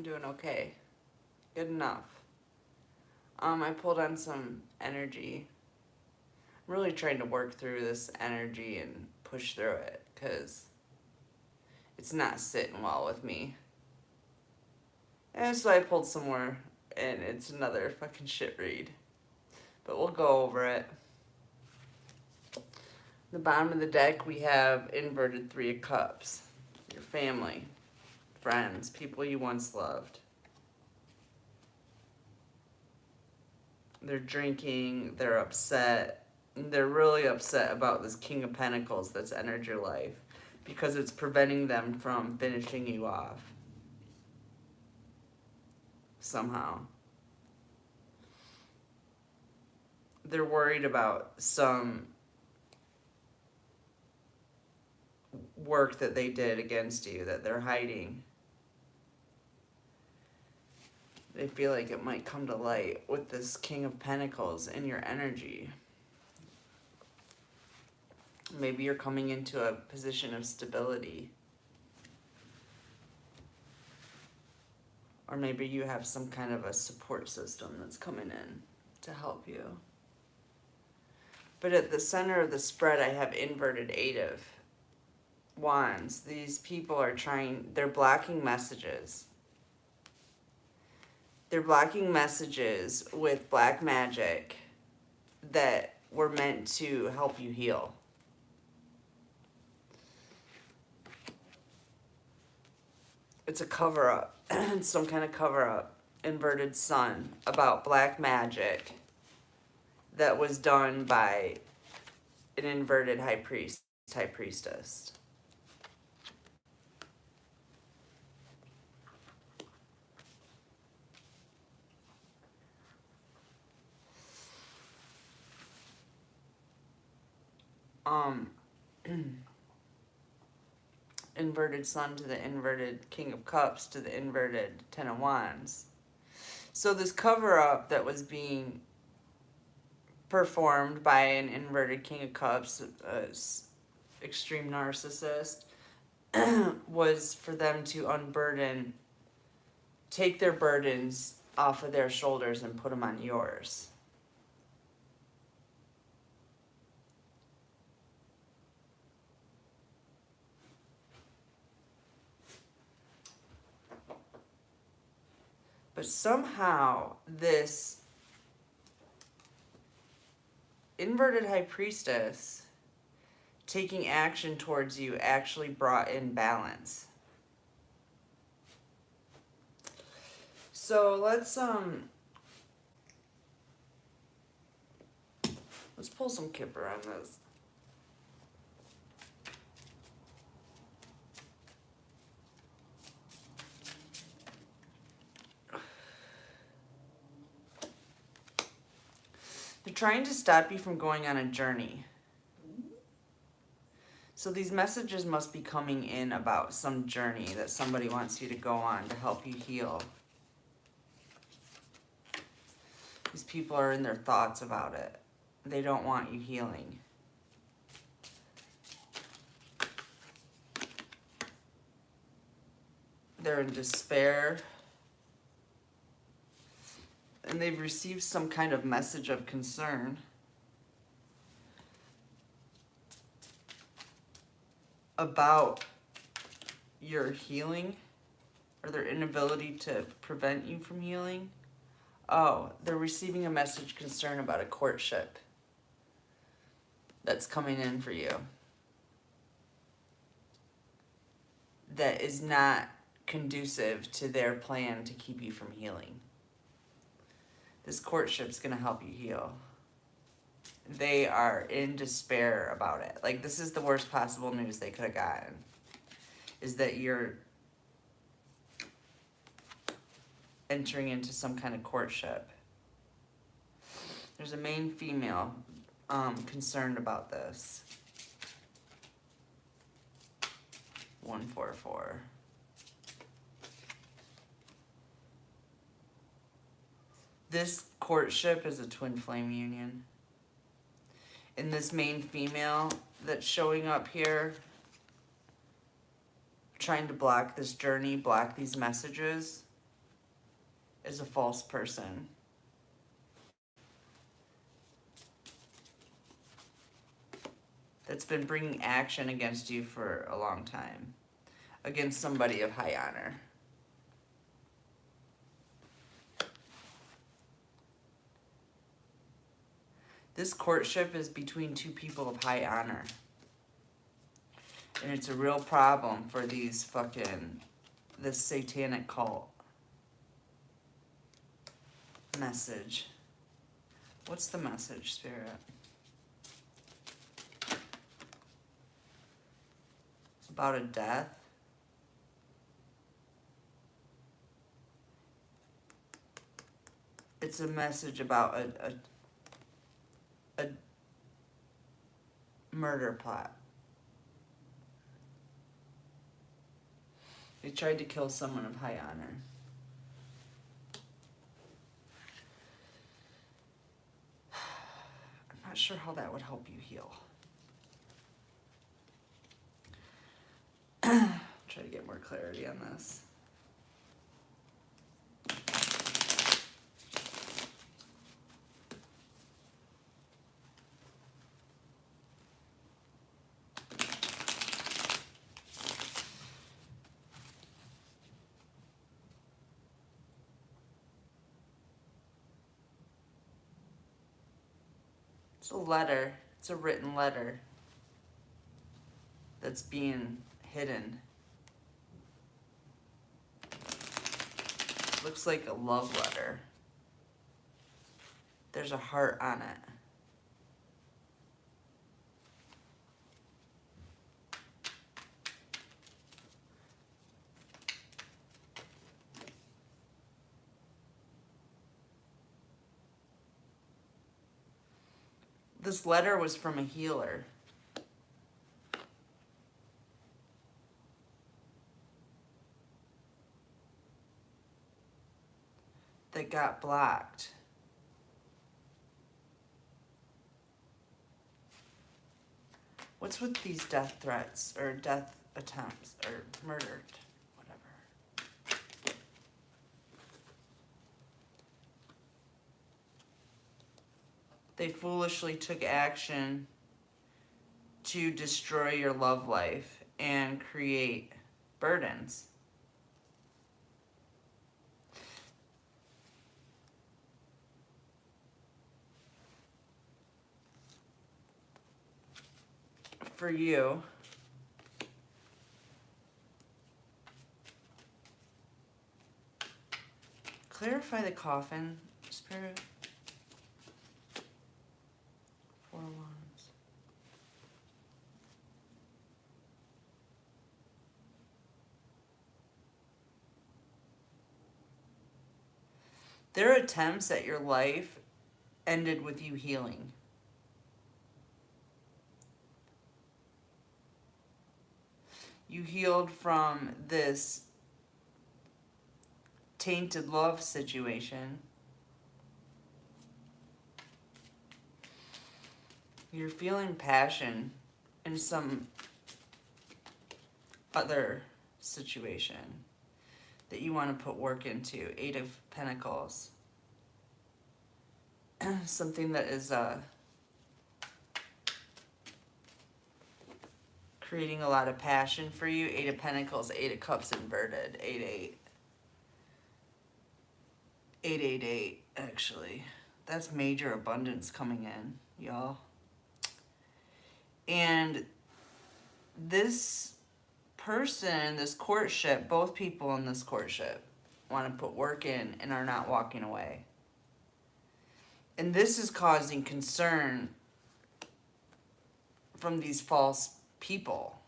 doing okay. Good enough. I pulled on some energy. I'm really trying to work through this energy and push through it because it's not sitting well with me. And so I pulled some more, and it's another fucking shit read. But we'll go over it. The bottom of the deck, we have inverted Three of Cups. Your family, friends, people you once loved. They're drinking, they're upset. They're really upset about this King of Pentacles that's entered your life because it's preventing them from finishing you off. Somehow. They're worried about some work that they did against you that they're hiding. They feel like it might come to light with this King of Pentacles in your energy. Maybe you're coming into a position of stability. Or maybe you have some kind of a support system that's coming in to help you. But at the center of the spread, I have inverted Eight of Wands. These people are they're blocking messages. They're blocking messages with black magic that were meant to help you heal. It's a cover-up. It's some kind of cover-up. Inverted sun about black magic that was done by an inverted high priestess. Inverted sun to the inverted King of Cups to the inverted Ten of Wands. So this cover-up that was being performed by an inverted King of Cups, extreme narcissist, was for them to take their burdens off of their shoulders and put them on yours. But somehow this inverted high priestess taking action towards you actually brought in balance. So let's pull some Kipper on this. They're trying to stop you from going on a journey. So these messages must be coming in about some journey that somebody wants you to go on to help you heal. These people are in their thoughts about it. They don't want you healing. They're in despair. And they've received some kind of message of concern about your healing or their inability to prevent you from healing. Oh, they're receiving a message concern about a courtship that's coming in for you that is not conducive to their plan to keep you from healing. This courtship's going to help you heal. They are in despair about it. Like, this is the worst possible news they could have gotten. Is that you're entering into some kind of courtship. There's a main female concerned about this. 144. This courtship is a twin flame union. And this main female that's showing up here, trying to block this journey, block these messages, is a false person. That's been bringing action against you for a long time. Against somebody of high honor. This courtship is between two people of high honor. And it's a real problem for this satanic cult. Message. What's the message, Spirit? About a death? It's a message about a murder plot. They tried to kill someone of high honor. I'm not sure how that would help you heal. Try to get more clarity on this. It's a letter. It's a written letter that's being hidden. Looks like a love letter. There's a heart on it. This letter was from a healer. That got blocked. What's with these death threats or death attempts or murdered, whatever? They foolishly took action to destroy your love life and create burdens. For you, clarify the coffin, Spirit. 4 Wands. Their attempts at your life ended with you healing. You healed from this tainted love situation. You're feeling passion in some other situation that you want to put work into. 8 of Pentacles. Something that is creating a lot of passion for you. 8 of Pentacles, 8 of Cups inverted. 8, 8, actually. That's major abundance coming in, y'all. And this person, this courtship, both people in this courtship want to put work in and are not walking away. And this is causing concern from these false people.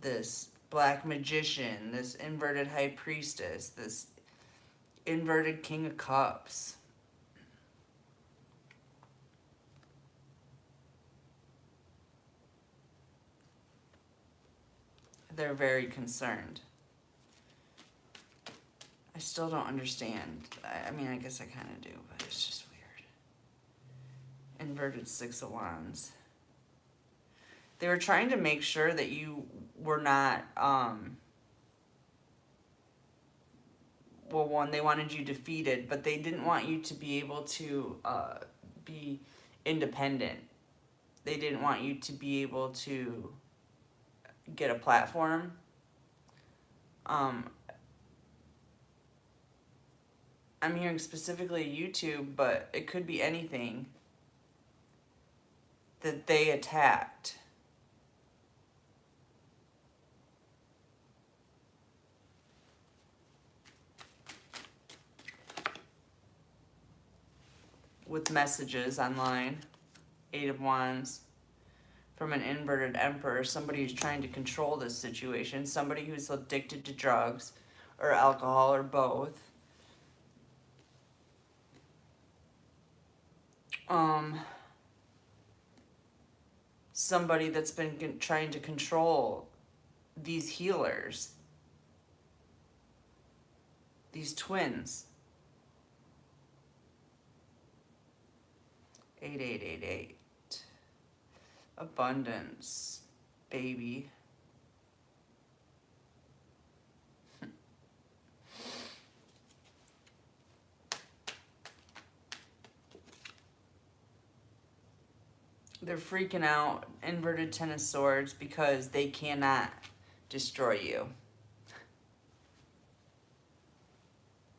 This black magician, this inverted high priestess, this inverted King of Cups. They're very concerned. I still don't understand. I mean, I guess I kind of do, but it's just weird. Inverted 6 of Wands. They were trying to make sure that you were not well, one, they wanted you defeated, but they didn't want you to be able to be independent. They didn't want you to be able to get a platform. I'm hearing specifically YouTube, but it could be anything that they attacked. With messages online, 8 of Wands, from an inverted emperor, somebody who's trying to control this situation, somebody who's addicted to drugs or alcohol or both. Somebody that's been trying to control these healers, these twins. 8888. Abundance, baby. They're freaking out, inverted Ten of Swords, because they cannot destroy you.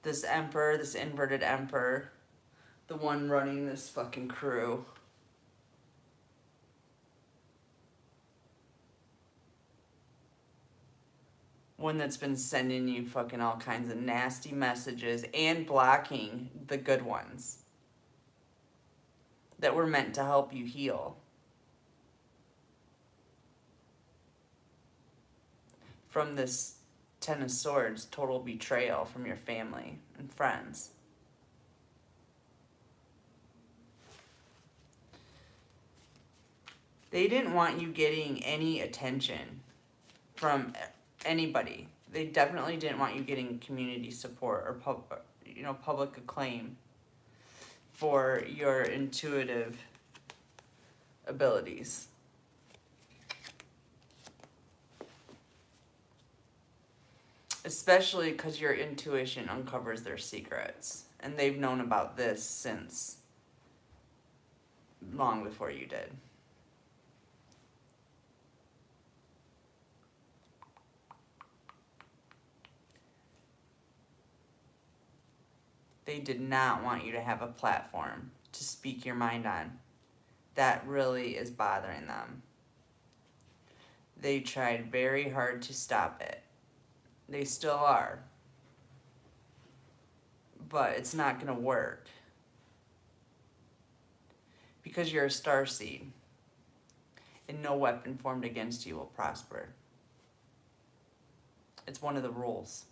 This emperor, this inverted emperor, the one running this fucking crew. One that's been sending you fucking all kinds of nasty messages and blocking the good ones that were meant to help you heal. From this Ten of Swords, total betrayal from your family and friends. They didn't want you getting any attention from anybody. They definitely didn't want you getting community support or public acclaim for your intuitive abilities. Especially because your intuition uncovers their secrets. And they've known about this since long before you did. They did not want you to have a platform to speak your mind on. That really is bothering them. They tried very hard to stop it. They still are. But it's not going to work. Because you're a starseed. And no weapon formed against you will prosper. It's one of the rules.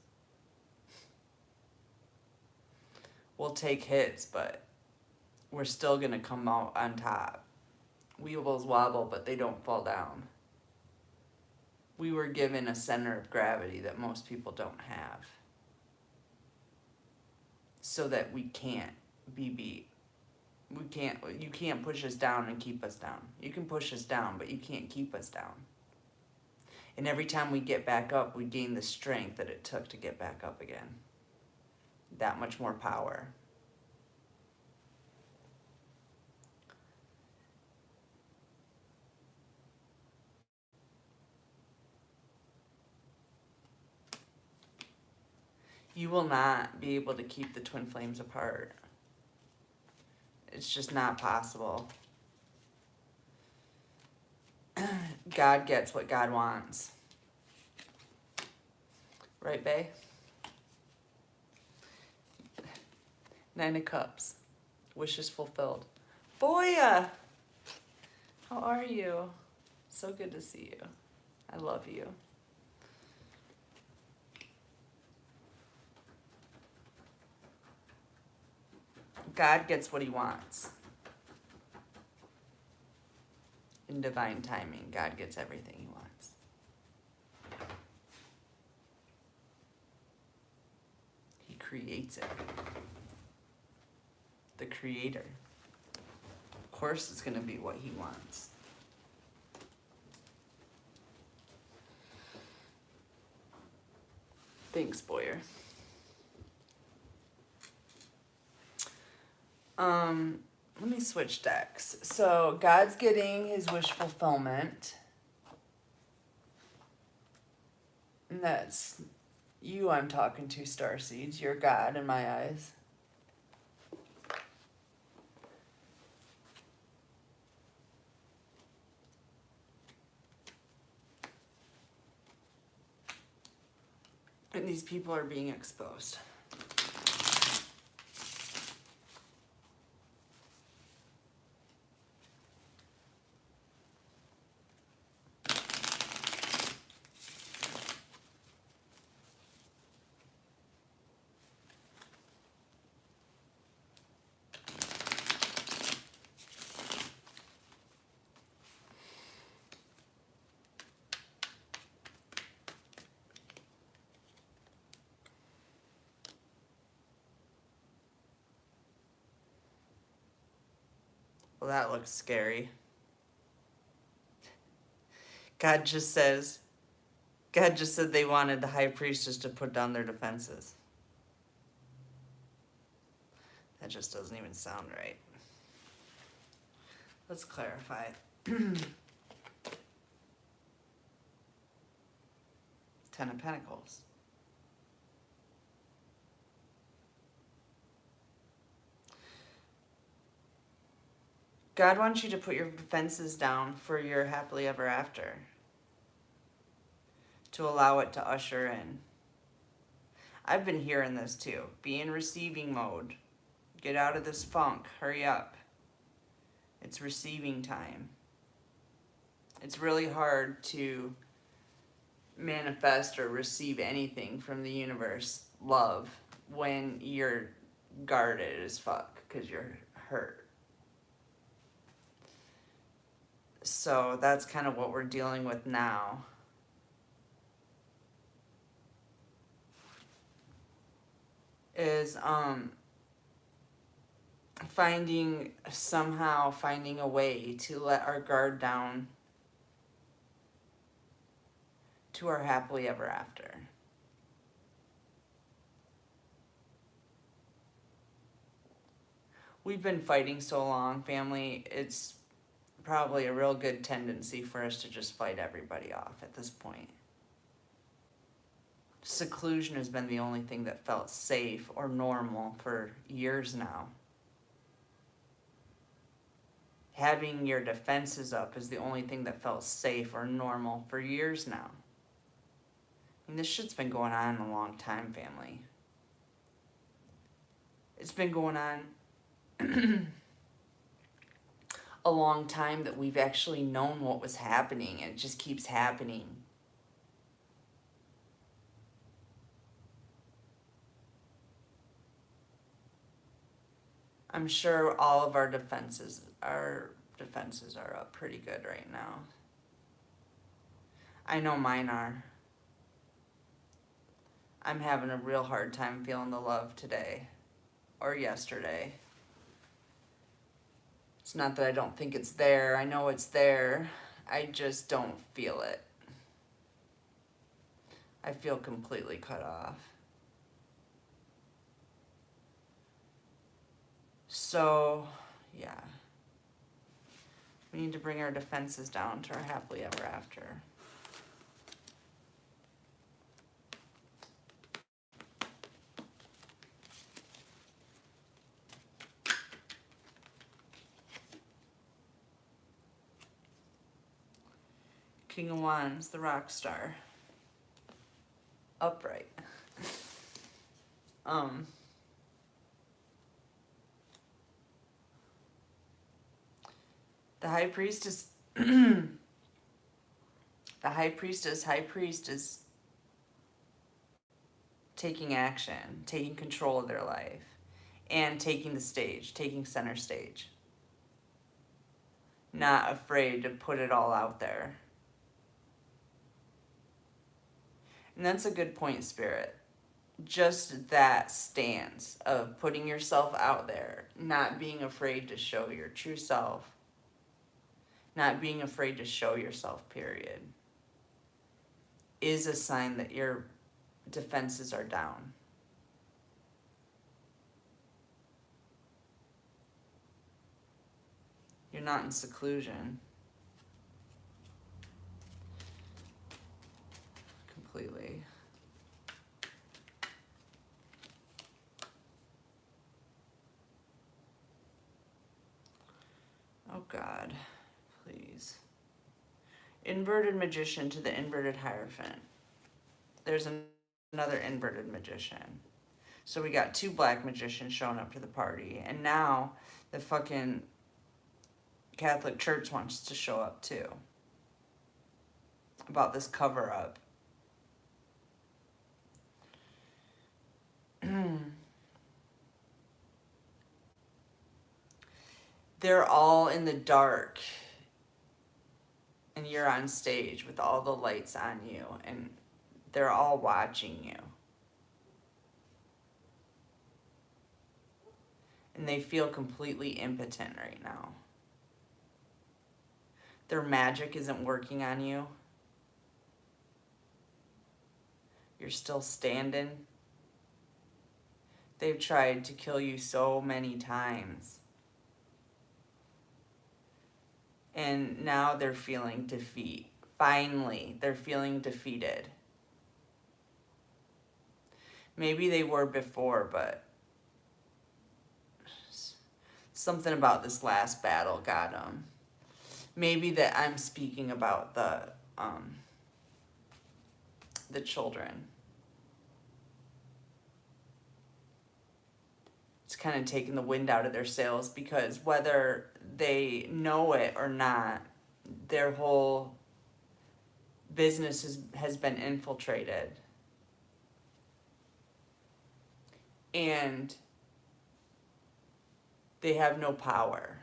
We'll take hits, but we're still going to come out on top. Weebles wobble, but they don't fall down. We were given a center of gravity that most people don't have. So that we can't be beat. You can't push us down and keep us down. You can push us down, but you can't keep us down. And every time we get back up, we gain the strength that it took to get back up again. That much more power. You will not be able to keep the twin flames apart. It's just not possible. God gets what God wants. Right, bae? 9 of Cups. Wishes fulfilled. Boya! How are you? So good to see you. I love you. God gets what he wants. In divine timing, God gets everything he wants. He creates it. The creator. Of course it's going to be what he wants. Thanks, Boyer. Let me switch decks. So God's getting his wish fulfillment. And that's you I'm talking to, Starseeds. You're God in my eyes. And these people are being exposed. Well, that looks scary. God just said they wanted the high priestess to put down their defenses. That just doesn't even sound right. Let's clarify. Ten of Pentacles. God wants you to put your defenses down for your happily ever after. To allow it to usher in. I've been hearing this too. Be in receiving mode. Get out of this funk. Hurry up. It's receiving time. It's really hard to manifest or receive anything from the universe, love, when you're guarded as fuck because you're hurt. So that's kind of what we're dealing with now. Is finding a way to let our guard down to our happily ever after. We've been fighting so long, family, it's probably a real good tendency for us to just fight everybody off at this point. Seclusion has been the only thing that felt safe or normal for years now. Having your defenses up is the only thing that felt safe or normal for years now. I mean, this shit's been going on a long time, family. It's been going on a long time that we've actually known what was happening, and it just keeps happening. I'm sure all of our defenses are up pretty good right now. I know mine are. I'm having a real hard time feeling the love today or yesterday. It's not that I don't think it's there. I know it's there. I just don't feel it. I feel completely cut off. So, yeah. We need to bring our defenses down to our happily ever after. King of Wands, the rock star. Upright. The high priestess the high priest is taking action, taking control of their life, and taking the stage, taking center stage. Not afraid to put it all out there. And that's a good point, Spirit. Just that stance of putting yourself out there, not being afraid to show your true self, not being afraid to show yourself, period, is a sign that your defenses are down. not in seclusion. Completely. Oh God, please. Inverted magician to the inverted Hierophant. There's another inverted magician. So we got 2 black magicians showing up to the party. And now the fucking Catholic Church wants to show up too. About this cover up. They're all in the dark. And you're on stage with all the lights on you. And they're all watching you. And they feel completely impotent right now. Their magic isn't working on you. You're still standing. They've tried to kill you so many times. And now they're feeling defeat. Finally, they're feeling defeated. Maybe they were before, but something about this last battle got them. Maybe that I'm speaking about the children. It's kind of taking the wind out of their sails, because whether they know it or not, their whole business has been infiltrated. And they have no power.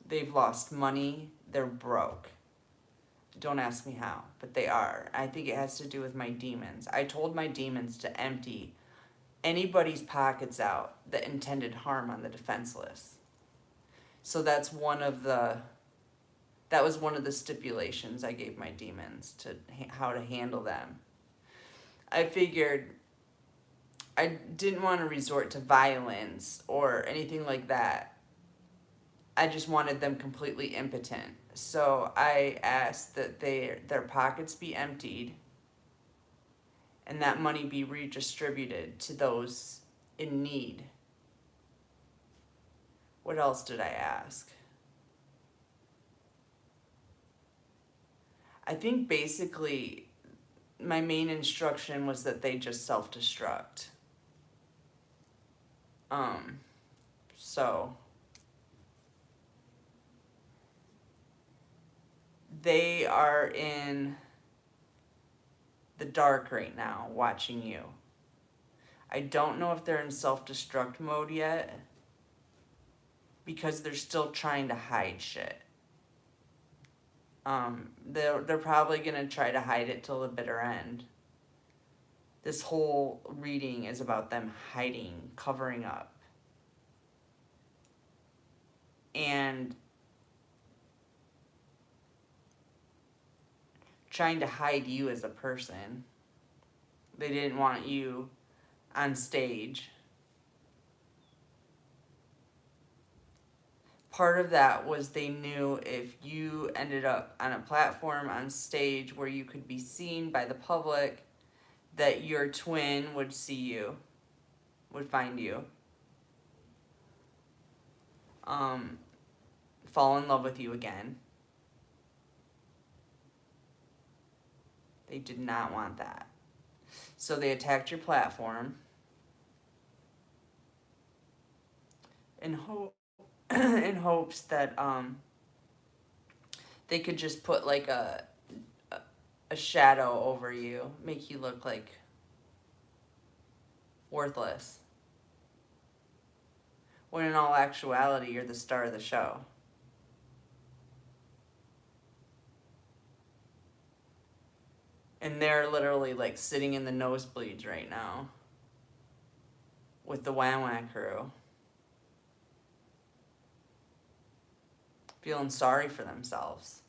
They've lost money. They're broke. Don't ask me how, but they are. I think it has to do with my demons. I told my demons to empty anybody's pockets out that intended harm on the defenseless. So that was one of the stipulations I gave my demons to how to handle them. I figured I didn't want to resort to violence or anything like that. I just wanted them completely impotent. So I asked that their pockets be emptied and that money be redistributed to those in need. What else did I ask? I think basically my main instruction was that they just self-destruct. So they are in the dark right now, watching you. I don't know if they're in self-destruct mode yet, because they're still trying to hide shit. They're probably gonna try to hide it till the bitter end. This whole reading is about them hiding, covering up. And trying to hide you as a person. They didn't want you on stage. Part of that was they knew if you ended up on a platform on stage where you could be seen by the public, that your twin would see you, would find you, fall in love with you again. They did not want that. So they attacked your platform in hopes that they could just put like a shadow over you, make you look like worthless. When in all actuality, you're the star of the show. And they're literally like sitting in the nosebleeds right now with the Wham Wham crew, feeling sorry for themselves.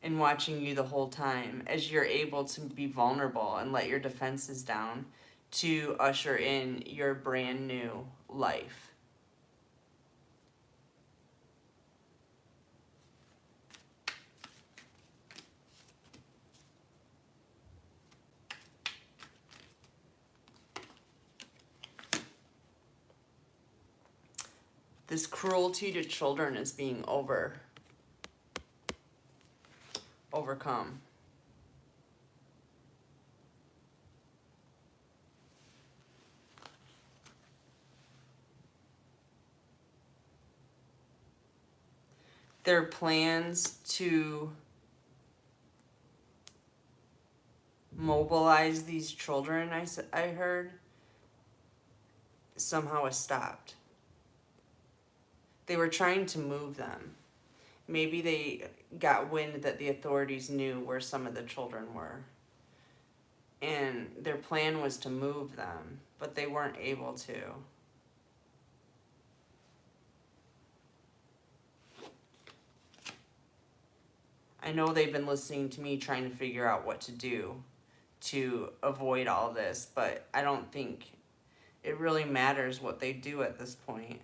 And watching you the whole time as you're able to be vulnerable and let your defenses down to usher in your brand new life. This cruelty to children is being overcome. Their plans to mobilize these children, I heard, somehow has stopped. They were trying to move them. Maybe they got wind that the authorities knew where some of the children were. And their plan was to move them, but they weren't able to. I know they've been listening to me trying to figure out what to do to avoid all this, but I don't think it really matters what they do at this point.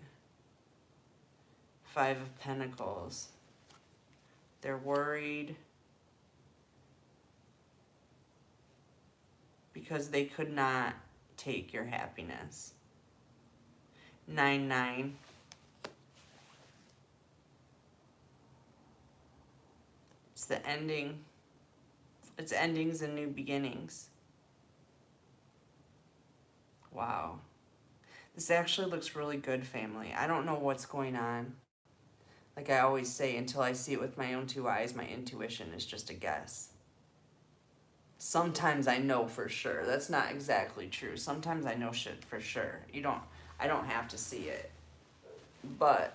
5 of Pentacles. They're worried because they could not take your happiness. 9-9. It's the ending. It's endings and new beginnings. Wow. This actually looks really good, family. I don't know what's going on. Like I always say, until I see it with my own 2 eyes, my intuition is just a guess. Sometimes I know for sure. That's not exactly true. Sometimes I know shit for sure. I don't have to see it. But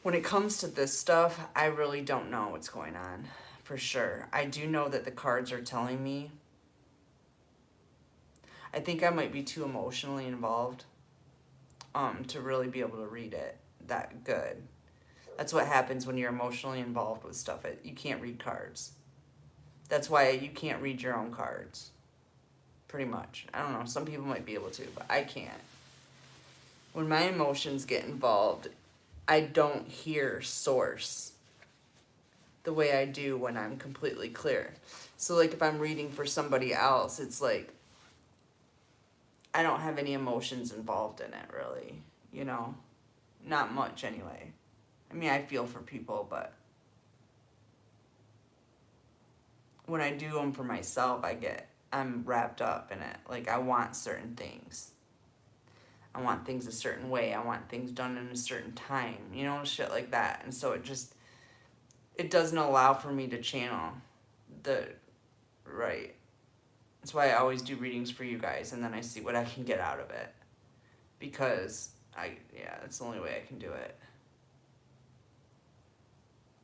when it comes to this stuff, I really don't know what's going on for sure. I do know that the cards are telling me. I think I might be too emotionally involved to really be able to read it that good. That's what happens when you're emotionally involved with stuff. You can't read cards. That's why you can't read your own cards. Pretty much. I don't know. Some people might be able to, but I can't. When my emotions get involved, I don't hear source the way I do when I'm completely clear. So like if I'm reading for somebody else, it's like I don't have any emotions involved in it really, you know? Not much anyway. I mean, I feel for people, but when I do them for myself, I'm wrapped up in it. Like I want certain things. I want things a certain way. I want things done in a certain time, you know, shit like that. And so it doesn't allow for me to channel the right. That's why I always do readings for you guys, and then I see what I can get out of it. Because that's the only way I can do it.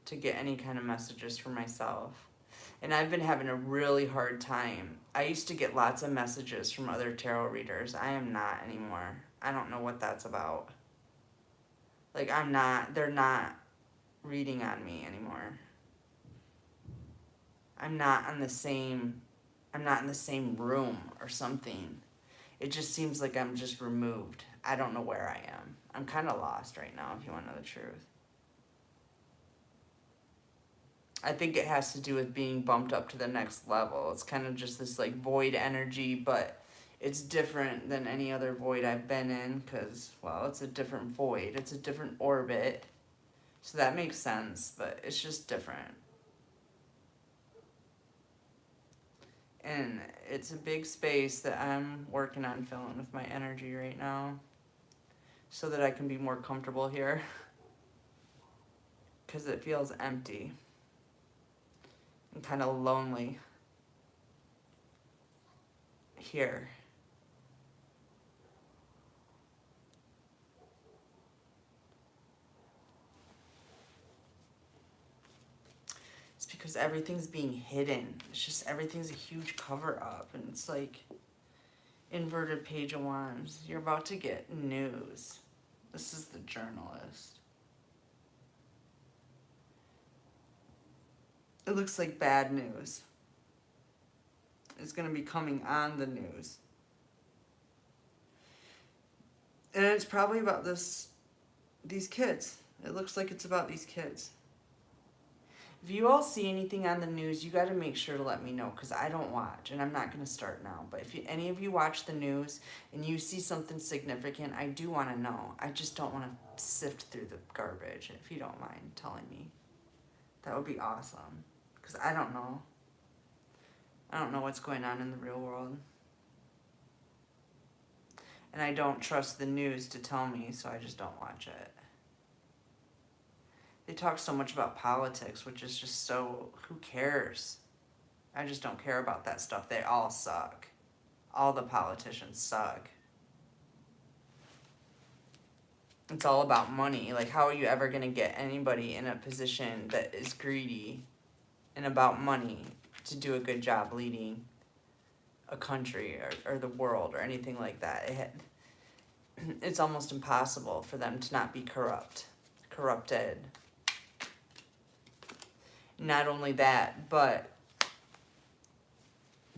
To get any kind of messages for myself. And I've been having a really hard time. I used to get lots of messages from other tarot readers. I am not anymore. I don't know what that's about. Like they're not reading on me anymore. I'm not in the same room or something. It just seems like I'm just removed. I don't know where I am. I'm kind of lost right now, if you want to know the truth. I think it has to do with being bumped up to the next level. It's kind of just this like void energy, but it's different than any other void I've been in because, well, it's a different void. It's a different orbit. So that makes sense, but it's just different. And it's a big space that I'm working on filling with my energy right now so that I can be more comfortable here because it feels empty and kind of lonely here. It's because everything's being hidden. It's just everything's a huge cover up, and it's like inverted Page of Wands. You're about to get news. This is the journalist. It looks like bad news. It's going to be coming on the news. And it's probably about these kids. It looks like it's about these kids. If you all see anything on the news, you got to make sure to let me know, because I don't watch, and I'm not going to start now. But if any of you watch the news and you see something significant, I do want to know. I just don't want to sift through the garbage, if you don't mind telling me. That would be awesome, because I don't know. I don't know what's going on in the real world. And I don't trust the news to tell me, so I just don't watch it. They talk so much about politics, which is just so, who cares? I just don't care about that stuff. They all suck. All the politicians suck. It's all about money. Like, how are you ever going to get anybody in a position that is greedy and about money to do a good job leading a country or the world or anything like that? It's almost impossible for them to not be corrupted. Not only that, but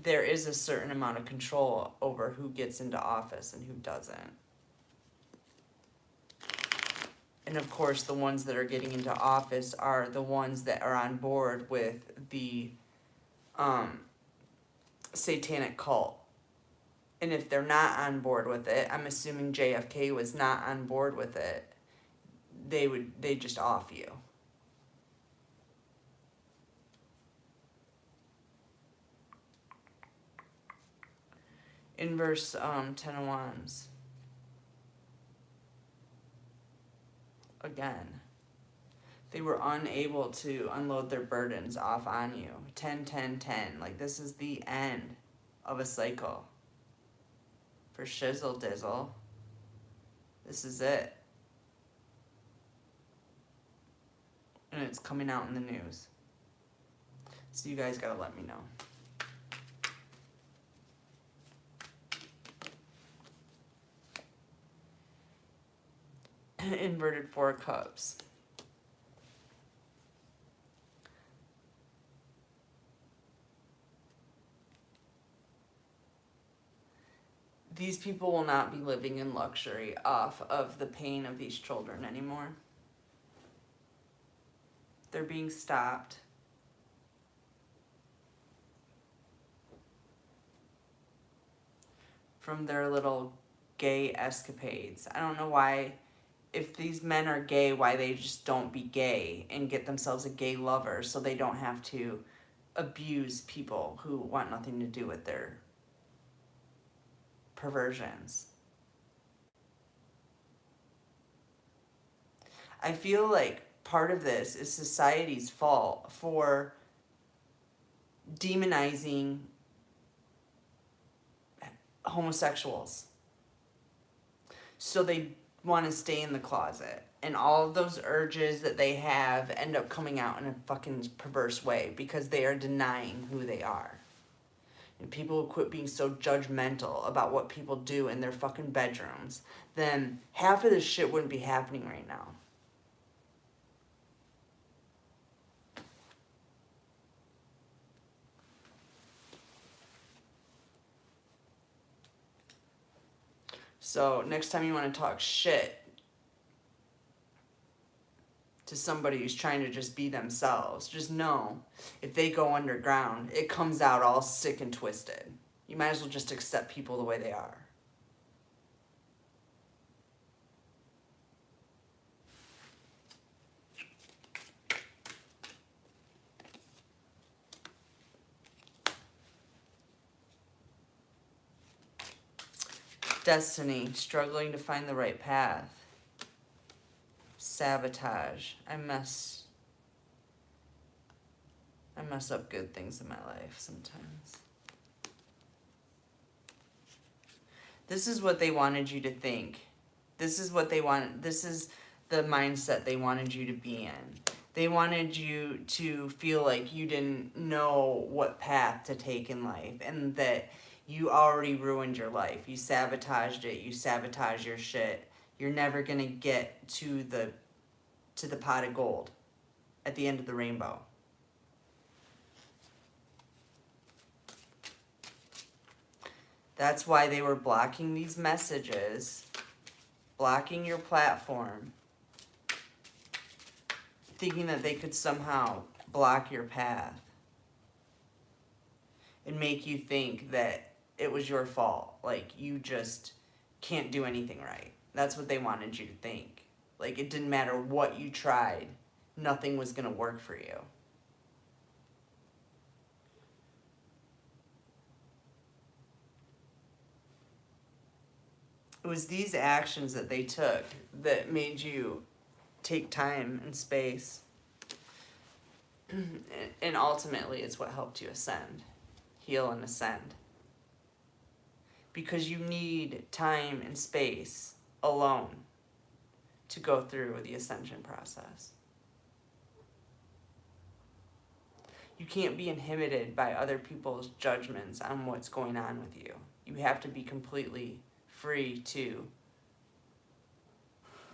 there is a certain amount of control over who gets into office and who doesn't. And of course, the ones that are getting into office are the ones that are on board with the satanic cult. And if they're not on board with it, I'm assuming JFK was not on board with it, they just off you. In verse 10 of Wands, again, they were unable to unload their burdens off on you. 10, 10, 10. Like, this is the end of a cycle. For Shizzle Dizzle, this is it. And it's coming out in the news. So you guys gotta let me know. Inverted Four of Cups. These people will not be living in luxury off of the pain of these children anymore. They're being stopped. From their little gay escapades. I don't know why, if these men are gay, why they just don't be gay and get themselves a gay lover so they don't have to abuse people who want nothing to do with their perversions. I feel like part of this is society's fault for demonizing homosexuals. So they want to stay in the closet. And all of those urges that they have end up coming out in a fucking perverse way because they are denying who they are. And people who quit being so judgmental about what people do in their fucking bedrooms, then half of this shit wouldn't be happening right now. So next time you want to talk shit to somebody who's trying to just be themselves, just know if they go underground, it comes out all sick and twisted. You might as well just accept people the way they are. Destiny, struggling to find the right path. Sabotage. I mess up good things in my life sometimes. This is what they wanted you to think. This is what they wanted. This is the mindset they wanted you to be in. They wanted you to feel like you didn't know what path to take in life and that you already ruined your life. You sabotaged it. You sabotage your shit. You're never going to get to the pot of gold at the end of the rainbow. That's why they were blocking these messages, blocking your platform, thinking that they could somehow block your path and make you think that it was your fault. Like, you just can't do anything right. That's what they wanted you to think. Like, it didn't matter what you tried, nothing was going to work for you. It was these actions that they took that made you take time and space. And ultimately, it's what helped you ascend, heal and ascend. Because you need time and space alone to go through the ascension process. You can't be inhibited by other people's judgments on what's going on with you. You have to be completely free to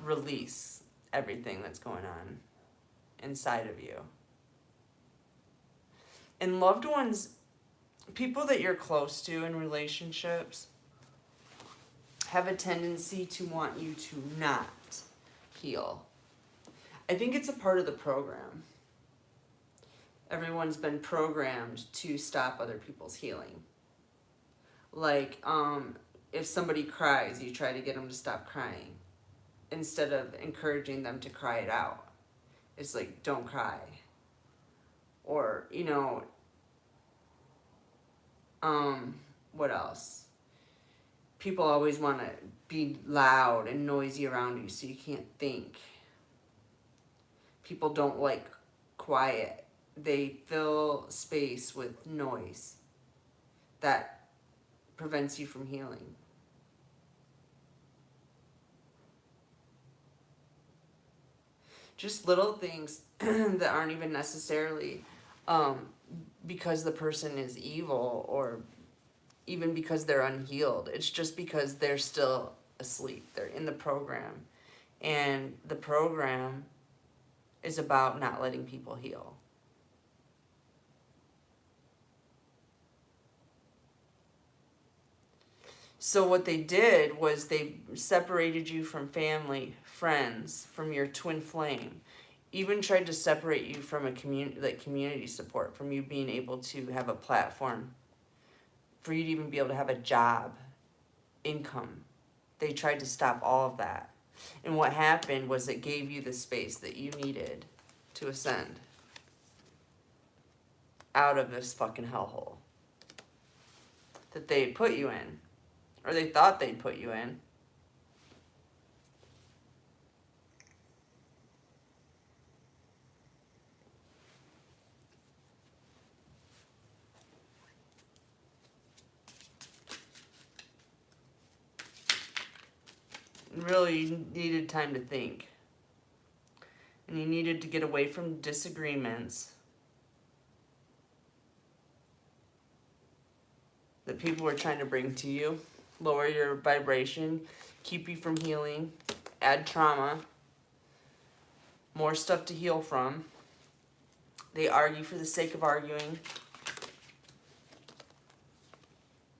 release everything that's going on inside of you. And loved ones, people that you're close to in relationships, have a tendency to want you to not heal. I think it's a part of the program. Everyone's been programmed to stop other people's healing. Like, if somebody cries, you try to get them to stop crying instead of encouraging them to cry it out. It's like, don't cry. Or, what else? People always want to be loud and noisy around you so you can't think. People don't like quiet. They fill space with noise that prevents you from healing. Just little things that aren't even necessarily because the person is evil or even because they're unhealed. It's just because they're still asleep. They're in the program. And the program is about not letting people heal. So what they did was they separated you from family, friends, from your twin flame. Even tried to separate you from a community support, from you being able to have a platform, for you to even be able to have a job, income. They tried to stop all of that. And what happened was it gave you the space that you needed to ascend out of this fucking hellhole that they put you in, or they thought they'd put you in. Really, you needed time to think. And you needed to get away from disagreements that people were trying to bring to you, lower your vibration, keep you from healing, add trauma, more stuff to heal from. They argue for the sake of arguing,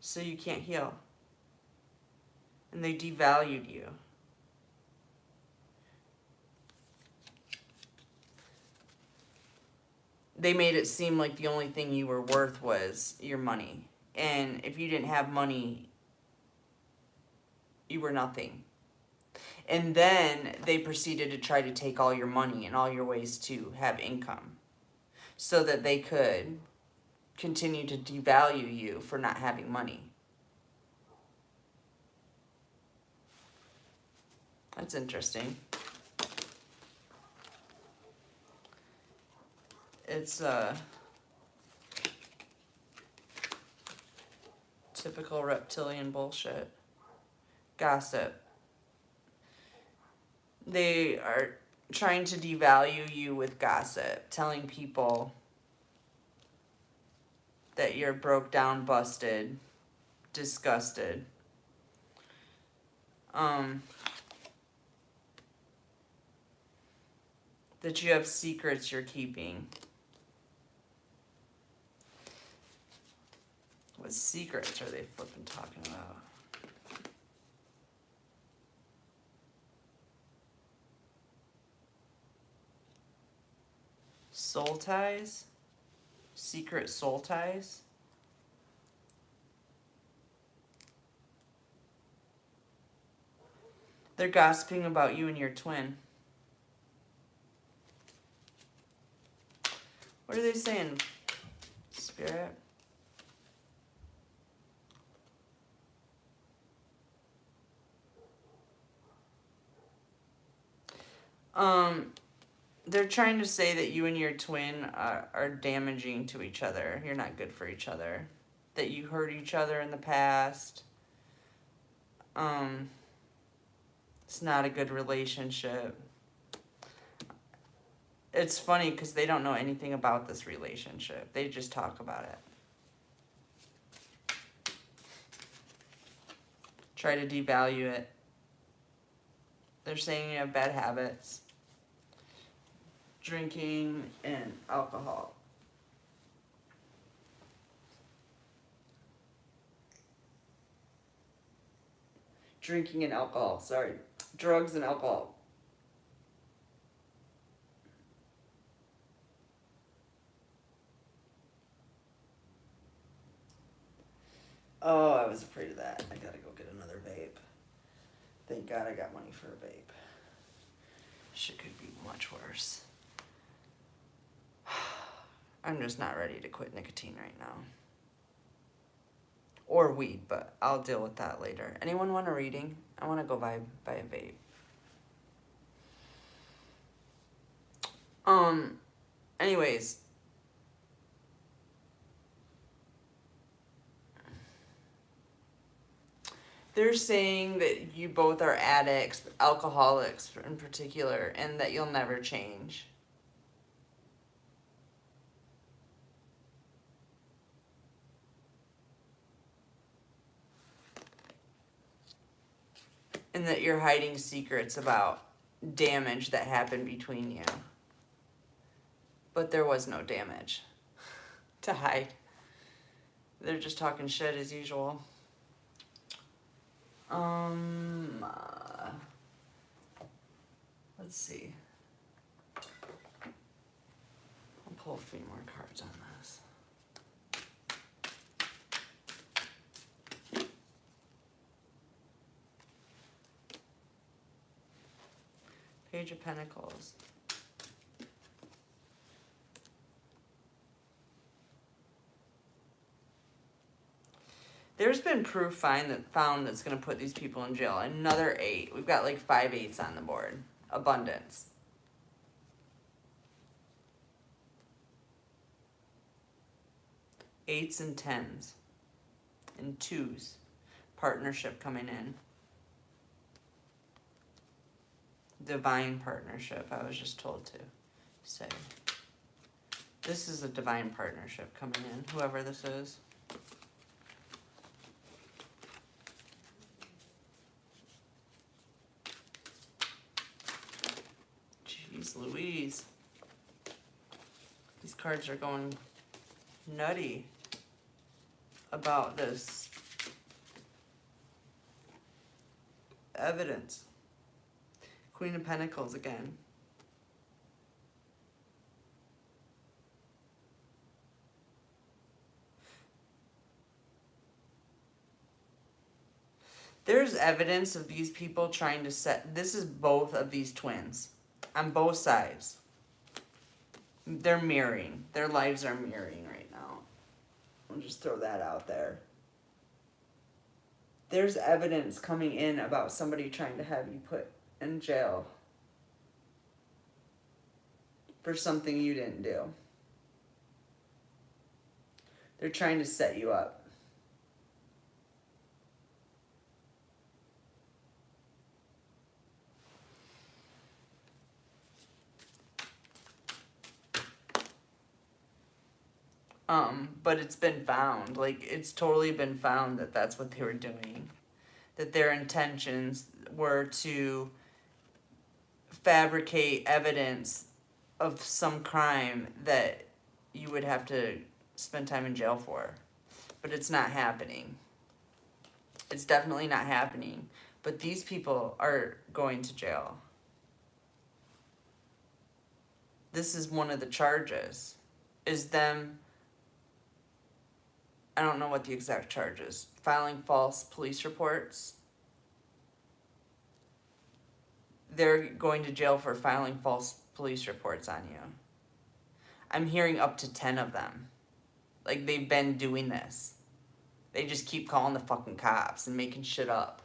so you can't heal. And they devalued you. They made it seem like the only thing you were worth was your money. And if you didn't have money, you were nothing. And then they proceeded to try to take all your money and all your ways to have income so that they could continue to devalue you for not having money. That's interesting. It's typical reptilian bullshit. Gossip. They are trying to devalue you with gossip, telling people that you're broke down, busted, disgusted. That you have secrets you're keeping. What secrets are they flipping talking about? Soul ties? Secret soul ties? They're gossiping about you and your twin. What are they saying, Spirit? They're trying to say that you and your twin are damaging to each other. You're not good for each other. That you hurt each other in the past. It's not a good relationship. It's funny because they don't know anything about this relationship. They just talk about it. Try to devalue it. They're saying you have bad habits. Drinking and alcohol. Drinking and alcohol, sorry. Drugs and alcohol. Oh, I was afraid of that. I gotta go get another vape. Thank God I got money for a vape. Shit could be much worse. I'm just not ready to quit nicotine right now. Or weed, but I'll deal with that later. Anyone want a reading? I want to go buy a vape. Anyways. They're saying that you both are addicts, alcoholics in particular, and that you'll never change. And that you're hiding secrets about damage that happened between you. But there was no damage to hide. They're just talking shit as usual. Let's see. I'll pull a few more cards on this. Page of Pentacles. There's been proof found that's going to put these people in jail. Another 8. We've got like 5 8s on the board. Abundance. Eights and 10s. And 2s. Partnership coming in. Divine partnership, I was just told to say. This is a divine partnership coming in, whoever this is. Jeez Louise. These cards are going nutty about this evidence. Queen of Pentacles again. There's evidence of these people trying to set... This is both of these twins. On both sides. They're mirroring. Their lives are mirroring right now. I'll just throw that out there. There's evidence coming in about somebody trying to have you put in jail for something you didn't do. They're trying to set you up. But it's been found, like, it's totally been found that that's what they were doing. That their intentions were to fabricate evidence of some crime that you would have to spend time in jail for. But it's not happening. It's definitely not happening. But these people are going to jail. This is one of the charges. Is them, I don't know what the exact charge is, filing false police reports. They're going to jail for filing false police reports on you. I'm hearing up to 10 of them. Like, they've been doing this. They just keep calling the fucking cops and making shit up.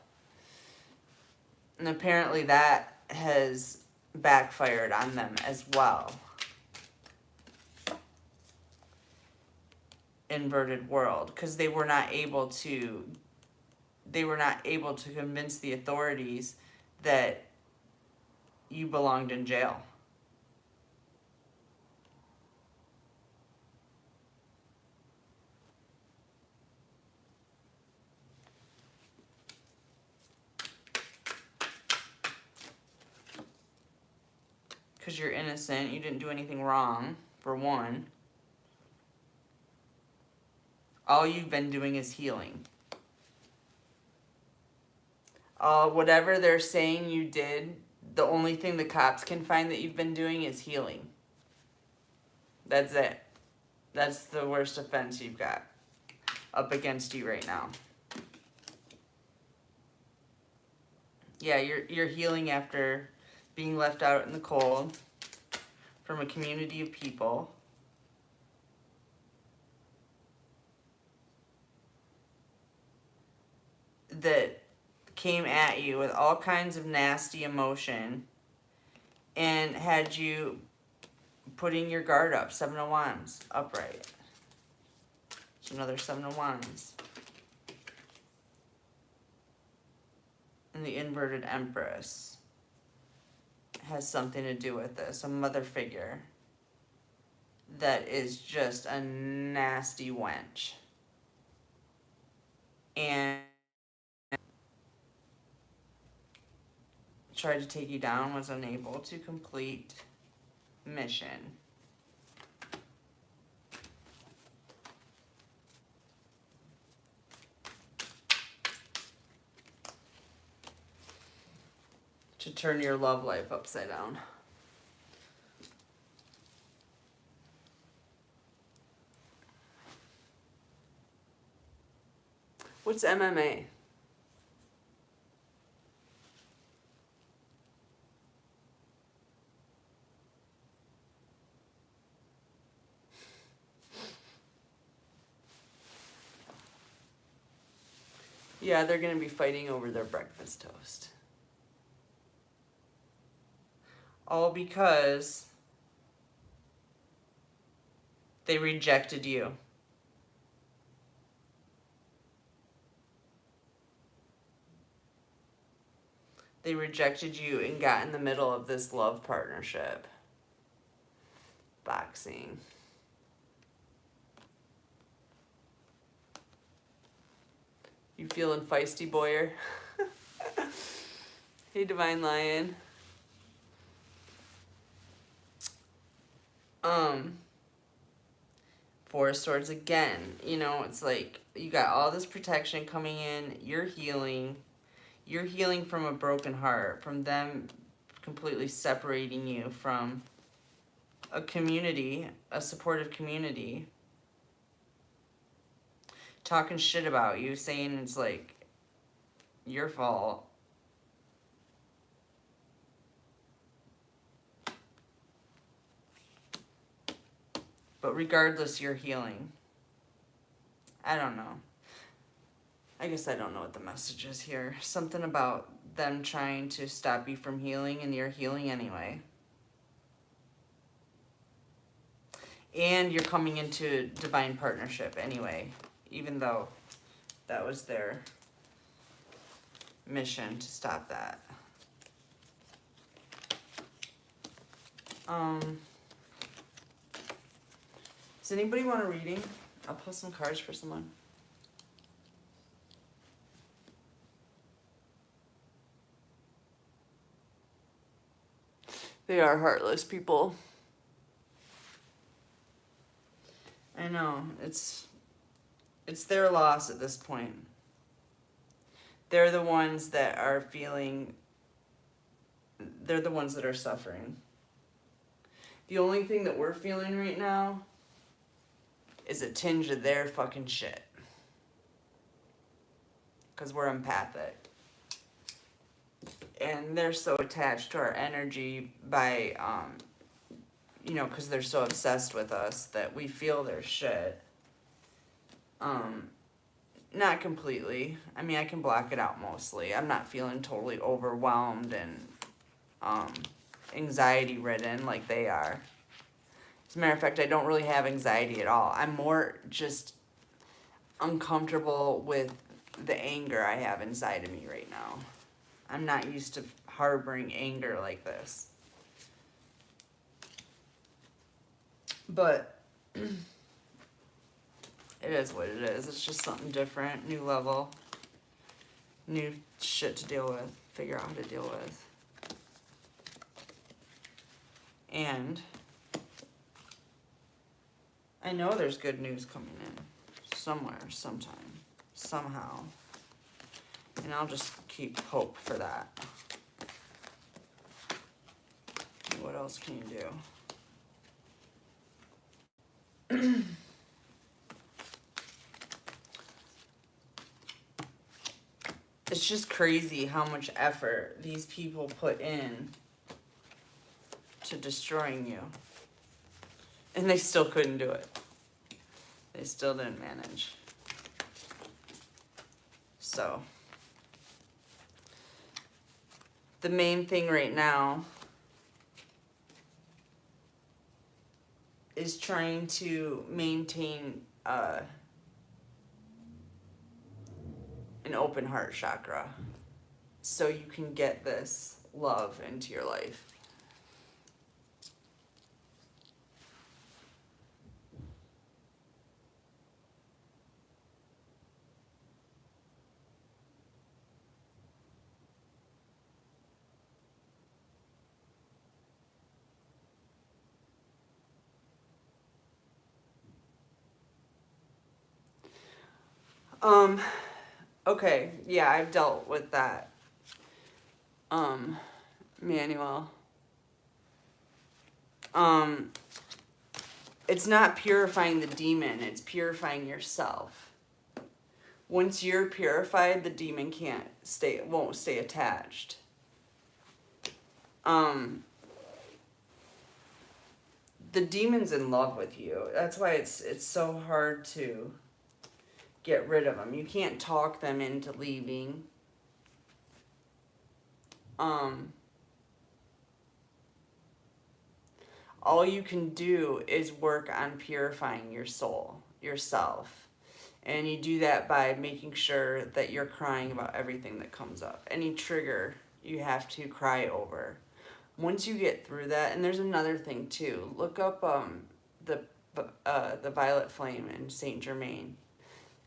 And apparently that has backfired on them as well. Inverted world, because they were not able to convince the authorities that you belonged in jail. Because you're innocent, you didn't do anything wrong, for one. All you've been doing is healing. Whatever they're saying you did, the only thing the cops can find that you've been doing is healing. That's it. That's the worst offense you've got up against you right now. Yeah, you're healing after being left out in the cold from a community of people. That came at you with all kinds of nasty emotion and had you putting your guard up. 7 of Wands, upright. There's another 7 of Wands. And the inverted Empress has something to do with this. A mother figure that is just a nasty wench. And tried to take you down, was unable to complete mission. To turn your love life upside down. What's MMA? Yeah, they're going to be fighting over their breakfast toast. All because they rejected you. They rejected you and got in the middle of this love partnership. Boxing. You feeling feisty, Boyer? Hey, Divine Lion. Four of Swords again. You know, it's like you got all this protection coming in. You're healing. You're healing from a broken heart, from them completely separating you from a community, a supportive community. Talking shit about you, saying it's like your fault. But regardless, you're healing. I don't know. I guess I don't know what the message is here. Something about them trying to stop you from healing, and you're healing anyway. And you're coming into divine partnership anyway, even though that was their mission to stop that. Does anybody want a reading? I'll pull some cards for someone. They are heartless people. I know. It's their loss at this point. They're the ones that are feeling... They're the ones that are suffering. The only thing that we're feeling right now is a tinge of their fucking shit. Because we're empathic. And they're so attached to our energy by, because they're so obsessed with us that we feel their shit. Not completely. I mean, I can block it out mostly. I'm not feeling totally overwhelmed and anxiety ridden like they are. As a matter of fact, I don't really have anxiety at all. I'm more just uncomfortable with the anger I have inside of me right now. I'm not used to harboring anger like this. But it is what it is. It's just something different, new level, new shit to deal with, figure out how to deal with. And I know there's good news coming in somewhere, sometime, somehow. And I'll just keep hope for that. What else can you do? It's just crazy how much effort these people put in to destroying you. And they still couldn't do it. They still didn't manage. So, the main thing right now is trying to maintain an open heart chakra so you can get this love into your life. Okay, yeah, I've dealt with that. Manuel. It's not purifying the demon, it's purifying yourself. Once you're purified, the demon won't stay attached. The demon's in love with you. That's why it's so hard to get rid of them. You can't talk them into leaving. All you can do is work on purifying your soul, yourself. And you do that by making sure that you're crying about everything that comes up. Any trigger you have to cry over. Once you get through that, and there's another thing too. Look up the Violet Flame in Saint Germain.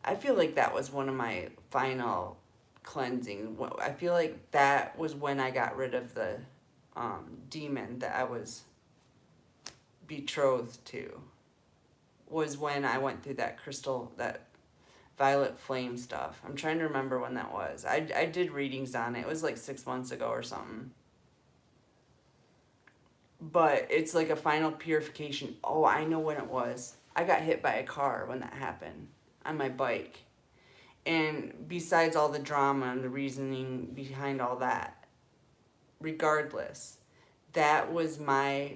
I feel like that was one of my final cleansing. I feel like that was when I got rid of the demon that I was betrothed to. Was when I went through that crystal, that Violet Flame stuff. I'm trying to remember when that was. I did readings on it. It was like 6 months ago or something. But it's like a final purification. Oh, I know when it was. I got hit by a car when that happened on my bike. And besides all the drama and the reasoning behind all that, regardless, that was my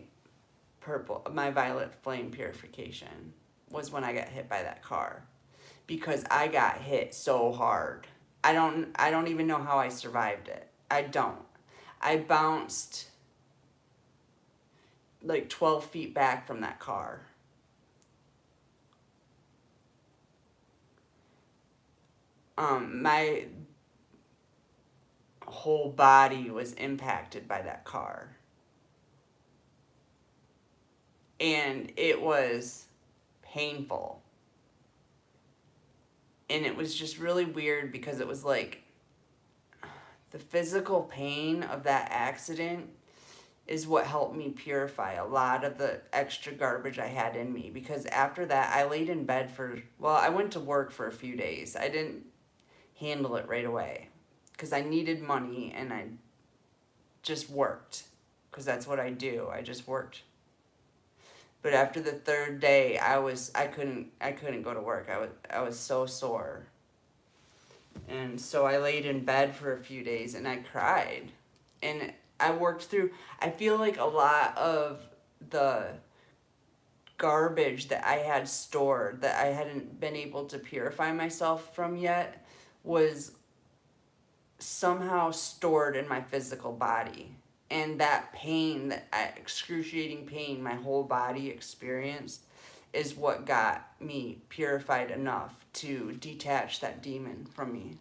Violet Flame purification, was when I got hit by that car. Because I got hit so hard. I don't even know how I survived it. I don't. I bounced like 12 feet back from that car. My whole body was impacted by that car. And it was painful. And it was just really weird because it was like the physical pain of that accident is what helped me purify a lot of the extra garbage I had in me. Because after that, I laid in bed I went to work for a few days. I didn't handle it right away because I needed money and I just worked because that's what I do. I just worked But after the third day, I couldn't go to work. I was so sore. And so I laid in bed for a few days and I cried. And I worked through, I feel like a lot of the garbage that I had stored that I hadn't been able to purify myself from yet was somehow stored in my physical body. And that pain, that excruciating pain my whole body experienced, is what got me purified enough to detach that demon from me.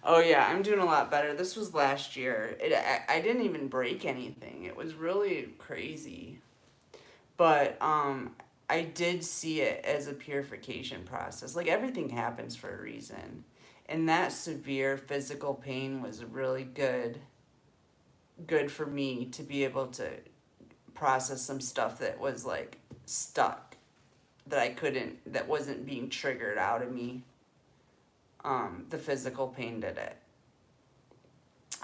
Oh yeah, I'm doing a lot better. This was last year. I didn't even break anything. It was really crazy. But I did see it as a purification process. Like everything happens for a reason. And that severe physical pain was really good for me to be able to process some stuff that was like stuck, that I couldn't, that wasn't being triggered out of me. The physical pain did it.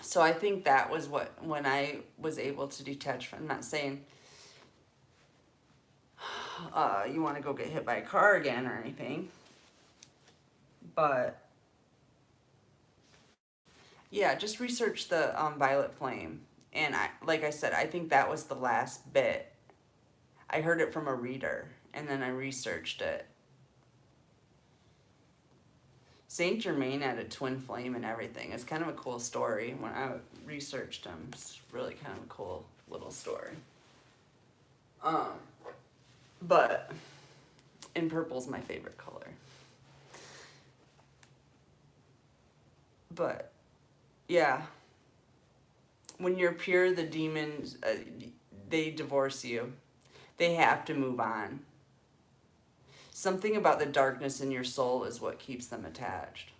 So I think that was what, when I was able to detach from, I'm not saying you want to go get hit by a car again or anything, but yeah, just research the violet flame. And like I said, I think that was the last bit. I heard it from a reader, and then I researched it. Saint Germain had a twin flame and everything. It's kind of a cool story. When I researched him, it's really kind of a cool little story. Um, but and purple's my favorite color. But yeah, when you're pure, the demons they divorce you. They have to move on. Something about the darkness in your soul is what keeps them attached.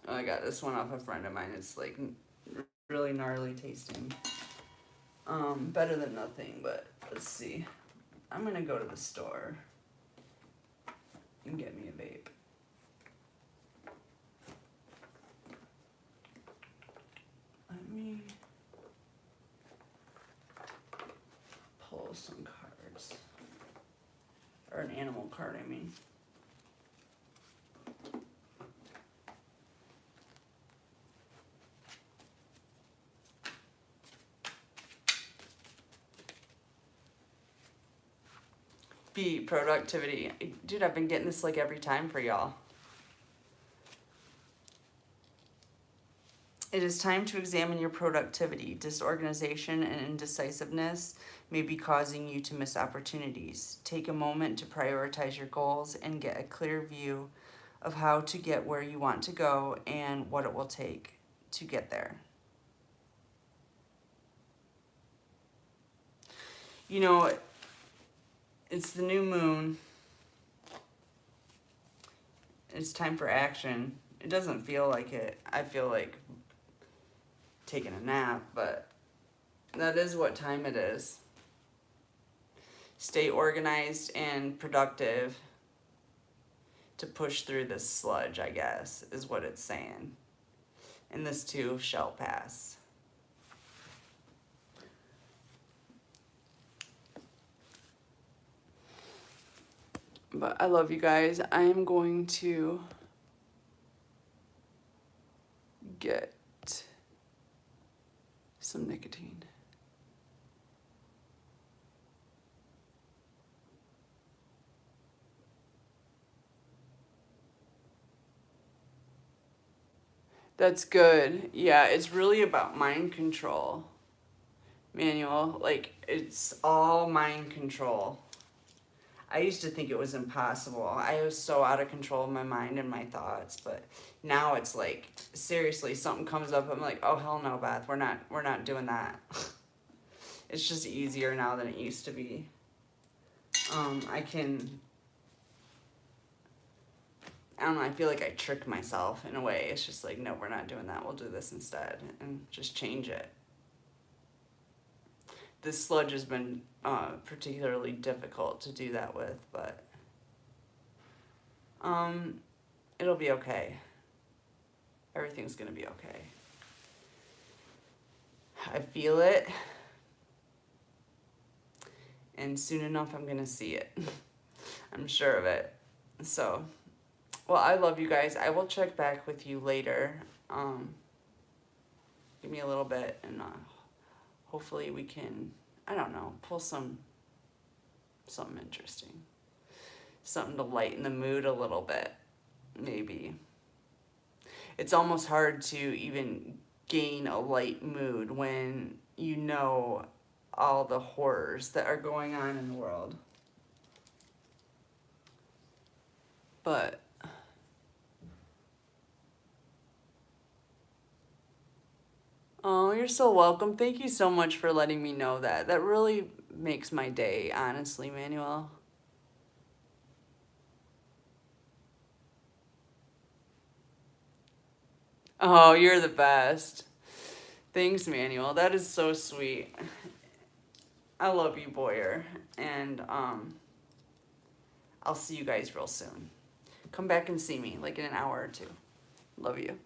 Oh, I got this one off a friend of mine. It's like really gnarly tasting. Better than nothing, but let's see. I'm gonna go to the store and get me a vape. Let me pull some cards. Or an animal card, I mean. Be productivity. Dude, I've been getting this like every time for y'all. It is time to examine your productivity. Disorganization and indecisiveness may be causing you to miss opportunities. Take a moment to prioritize your goals and get a clear view of how to get where you want to go and what it will take to get there. You know, it's the new moon. It's time for action. It doesn't feel like it. I feel like taking a nap, but that is what time it is. Stay organized and productive to push through this sludge, I guess, is what it's saying. And this too shall pass. But I love you guys. I am going to get some nicotine. That's good. Yeah, it's really about mind control. Manual, like, it's all mind control. I used to think it was impossible. I was so out of control of my mind and my thoughts, but now it's like, seriously, something comes up, I'm like, oh hell no, Beth, we're not doing that. It's just easier now than it used to be. I can I don't know, I feel like I trick myself in a way. It's just like, no, we're not doing that. We'll do this instead, and just change it. This sludge has been particularly difficult to do that with, but it'll be okay. Everything's gonna be okay. I feel it, and soon enough I'm gonna see it. I'm sure of it. So, well, I love you guys. I will check back with you later. Give me a little bit, and hopefully we can, I don't know, pull something interesting. Something to lighten the mood a little bit, maybe. It's almost hard to even gain a light mood when you know all the horrors that are going on in the world. But oh, you're so welcome. Thank you so much for letting me know that. That really makes my day, honestly, Manuel. Oh, you're the best. Thanks, Manuel. That is so sweet. I love you, Boyer. And I'll see you guys real soon. Come back and see me, like in an hour or two. Love you.